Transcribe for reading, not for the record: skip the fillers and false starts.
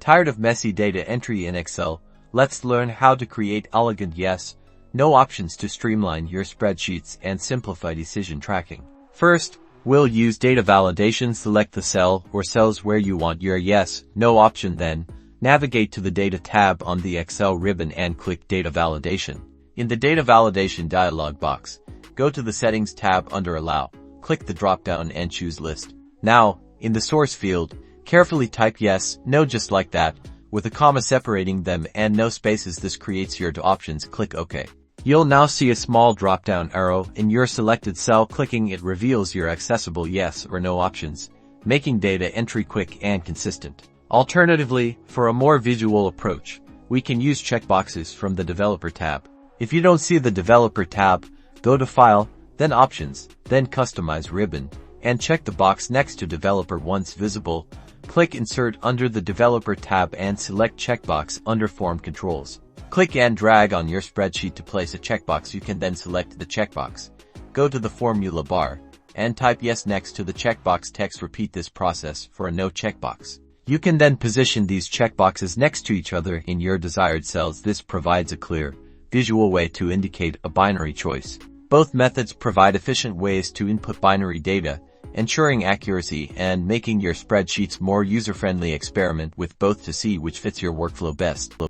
Tired of messy data entry in Excel? Let's learn how to create elegant yes/no options to streamline your spreadsheets and simplify decision tracking. First, we'll use data validation. Select the cell or cells where you want your yes/no option, then navigate to the Data tab on the Excel ribbon and click Data Validation. In the Data Validation dialog box, go to the Settings tab under Allow. Click the drop-down and choose List. Now, in the source field, carefully type yes/no just like that, with a comma separating them and no spaces. This creates your two options. Click OK. You'll now see a small drop-down arrow in your selected cell. Clicking it reveals your accessible yes or no options, making data entry quick and consistent. Alternatively, for a more visual approach, we can use checkboxes from the Developer tab. If you don't see the Developer tab, go to File, then Options, then Customize ribbon, and check the box next to Developer. Once visible, click Insert under the Developer tab and select Checkbox under Form Controls. Click and drag on your spreadsheet to place a checkbox. You can then select the checkbox, go to the formula bar, and type yes next to the checkbox text. Repeat this process for a no checkbox. You can then position these checkboxes next to each other in your desired cells. This provides a clear, visual way to indicate a binary choice. Both methods provide efficient ways to input binary data, ensuring accuracy and making your spreadsheets more user-friendly. Experiment with both to see which fits your workflow best.